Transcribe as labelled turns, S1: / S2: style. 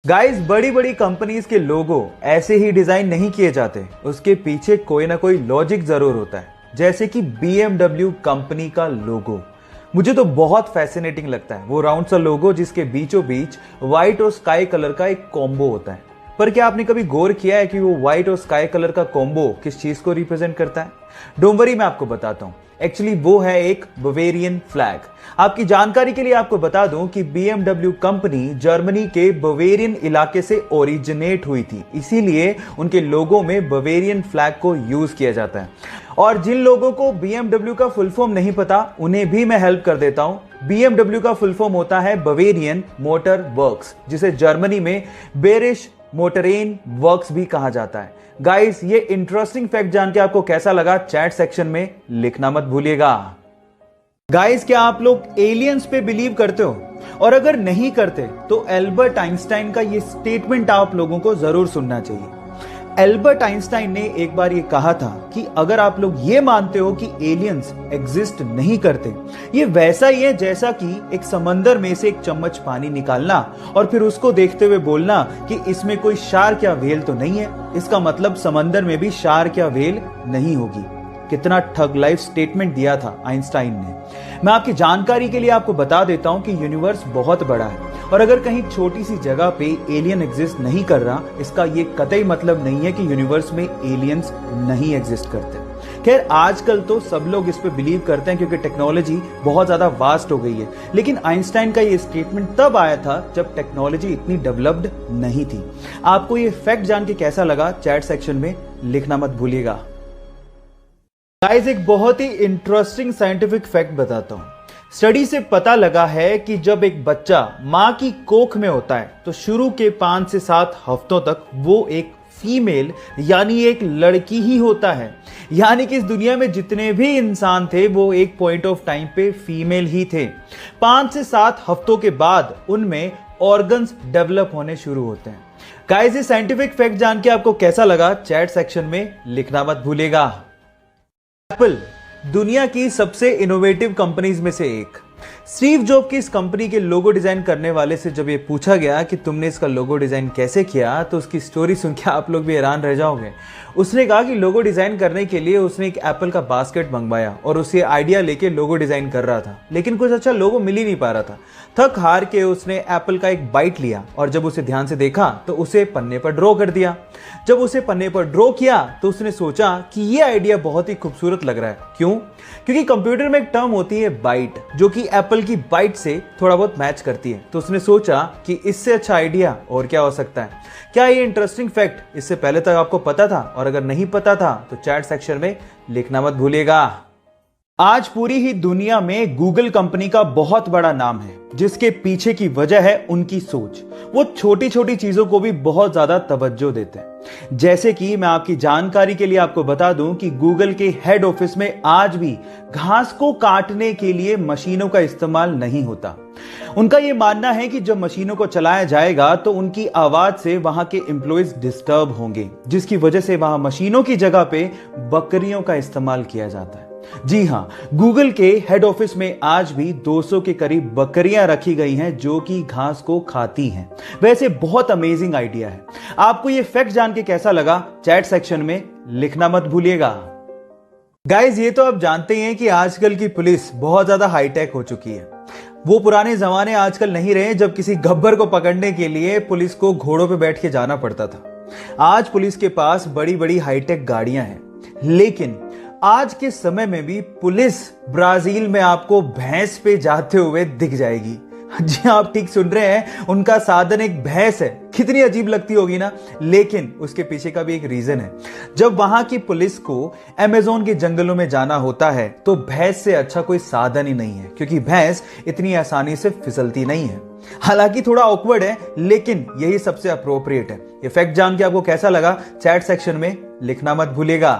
S1: Guys, बड़ी बड़ी companies के लोगो ऐसे ही डिजाइन नहीं किए जाते। उसके पीछे कोई ना कोई लॉजिक जरूर होता है। जैसे कि BMW कंपनी का लोगो मुझे तो बहुत फैसिनेटिंग लगता है। वो राउंड सा लोगो जिसके बीचों बीच व्हाइट और स्काई कलर का एक कॉम्बो होता है। पर क्या आपने कभी गौर किया है कि वो व्हाइट और स्काई कलर का कॉम्बो किस चीज को रिप्रेजेंट करता है? डोंट वरी, मैं आपको बताता हूं। एक्चुअली वो है एक बवेरियन फ्लैग। आपकी जानकारी के लिए आपको बता दूं कि BMW कंपनी जर्मनी के बवेरियन इलाके से ओरिजिनेट हुई थी, इसीलिए उनके लोगों में बवेरियन फ्लैग को यूज किया जाता है। और जिन लोगों को BMW का फुल फॉर्म नहीं पता, उन्हें भी मैं हेल्प कर देता हूं। BMW का फुल फॉर्म होता है बवेरियन मोटर वर्क्स, जिसे जर्मनी में बेरिश मोटरेन वर्क्स भी कहा जाता है। गाइस, ये इंटरेस्टिंग फैक्ट जान के आपको कैसा लगा, चैट सेक्शन में लिखना मत भूलिएगा। गाइस, क्या आप लोग एलियंस पे बिलीव करते हो? और अगर नहीं करते तो एल्बर्ट आइंस्टाइन का ये स्टेटमेंट आप लोगों को जरूर सुनना चाहिए। एल्बर्ट आइंस्टाइन ने एक बार ये कहा था कि अगर आप लोग ये मानते हो कि एलियंस एग्जिस्ट नहीं करते, ये वैसा ही है जैसा कि एक समंदर में से एक चम्मच पानी निकालना और फिर उसको देखते हुए बोलना कि इसमें कोई शार्क या व्हेल तो नहीं है। इसका मतलब समंदर में भी शार्क या व्हेल नहीं होगी। कितना ठग लाइफ स्टेटमेंट दिया था आइंस्टाइन ने। मैं आपकी जानकारी के लिए आपको बता देता हूं कि यूनिवर्स बहुत बड़ा है और अगर कहीं छोटी सी जगह पे एलियन एग्जिस्ट नहीं कर रहा, इसका ये कतई मतलब नहीं है कि यूनिवर्स में एलियंस नहीं एग्जिस्ट करते। खैर, आजकल तो सब लोग इस पे बिलीव करते हैं क्योंकि टेक्नोलॉजी बहुत ज्यादा वास्ट हो गई है। लेकिन आइंस्टाइन का ये स्टेटमेंट तब आया था जब टेक्नोलॉजी इतनी डेवलप्ड नहीं थी। आपको ये फैक्ट जान के कैसा लगा, चैट सेक्शन में लिखना मत भूलिएगा। गाइस, एक बहुत ही इंटरेस्टिंग साइंटिफिक फैक्ट बताता हूं। स्टडी से पता लगा है कि जब एक बच्चा मां की कोख में होता है तो शुरू के 5 से 7 हफ्तों तक वो एक फीमेल यानी एक लड़की ही होता है। यानी कि इस दुनिया में जितने भी इंसान थे वो एक पॉइंट ऑफ टाइम पे फीमेल ही थे। 5 से 7 हफ्तों के बाद उनमें ऑर्गन्स डेवलप होने शुरू होते हैं। गाइस, ये साइंटिफिक फैक्ट जान के आपको कैसा लगा, चैट सेक्शन में लिखना मत भूलिएगा। एप्पल दुनिया की सबसे इनोवेटिव कंपनीज में से एक। स्टीव जॉब की इस कंपनी के लोगो डिजाइन करने वाले से जब ये पूछा गया कि तुमने इसका लोगो डिजाइन कैसे किया, तो उसकी स्टोरी सुन के आप लोग भी हैरान रह जाओगे। उसने कहा कि लोगो डिजाइन करने के लिए उसने एक एप्पल का बास्केट मंगवाया और उसे आइडिया लेके लोगो डिजाइन कर रहा था, लेकिन कुछ अच्छा लोगो मिल ही नहीं पा रहा था। थक हार के उसने एप्पल का एक बाइट लिया और जब उसे ध्यान से देखा तो उसे पन्ने पर ड्रॉ कर दिया। जब उसे पन्ने पर ड्रॉ किया तो उसने सोचा कि यह आइडिया बहुत ही खूबसूरत लग रहा है। क्यों? क्योंकि कंप्यूटर में एक टर्म होती है बाइट, जो कि एप्पल की बाइट से थोड़ा बहुत मैच करती है। तो उसने सोचा कि इससे अच्छा आइडिया और क्या हो सकता है। क्या ये इंटरेस्टिंग फैक्ट इससे पहले तक आपको पता था? और अगर नहीं पता था तो चैट सेक्शन में लिखना मत भूलिएगा। आज पूरी ही दुनिया में गूगल कंपनी का बहुत बड़ा नाम है, जिसके पीछे की वजह है उनकी सोच। वो छोटी छोटी चीजों को भी बहुत ज्यादा तवज्जो देते हैं। जैसे कि मैं आपकी जानकारी के लिए आपको बता दूं कि गूगल के हेड ऑफिस में आज भी घास को काटने के लिए मशीनों का इस्तेमाल नहीं होता। उनका यह मानना है कि जब मशीनों को चलाया जाएगा तो उनकी आवाज से वहां के एम्प्लॉइज डिस्टर्ब होंगे, जिसकी वजह से वहां मशीनों की जगह पे बकरियों का इस्तेमाल किया जाता है। जी हां, गूगल के हेड ऑफिस में आज भी 200 के करीब बकरियां रखी गई हैं जो कि घास को खाती हैं। वैसे बहुत अमेजिंग आइडिया है। आपको यह फैक्ट जान के कैसा लगा, चैट सेक्शन में लिखना मत भूलिएगा। गाइस, ये तो आप जानते हैं कि आजकल की पुलिस बहुत ज्यादा हाईटेक हो चुकी है। वो पुराने जमाने आजकल नहीं रहे जब किसी गब्बर को पकड़ने के लिए पुलिस को घोड़ों पे बैठ के जाना पड़ता था। आज पुलिस के पास बड़ी बड़ी हाईटेक गाड़ियां हैं, लेकिन आज के समय में भी पुलिस ब्राजील में आपको भैंस पे जाते हुए दिख जाएगी। जी, आप ठीक सुन रहे हैं, उनका साधन एक भैंस है। कितनी अजीब लगती होगी ना, लेकिन उसके पीछे का भी एक रीजन है। जब वहां की पुलिस को अमेज़न के जंगलों में जाना होता है तो भैंस से अच्छा कोई साधन ही नहीं है, क्योंकि भैंस इतनी आसानी से फिसलती नहीं है। हालांकि थोड़ा ऑकवर्ड है, लेकिन यही सबसे अप्रोप्रिएट है। ये फैक्ट जान के आपको कैसा लगा, चैट सेक्शन में लिखना मत भूलिएगा।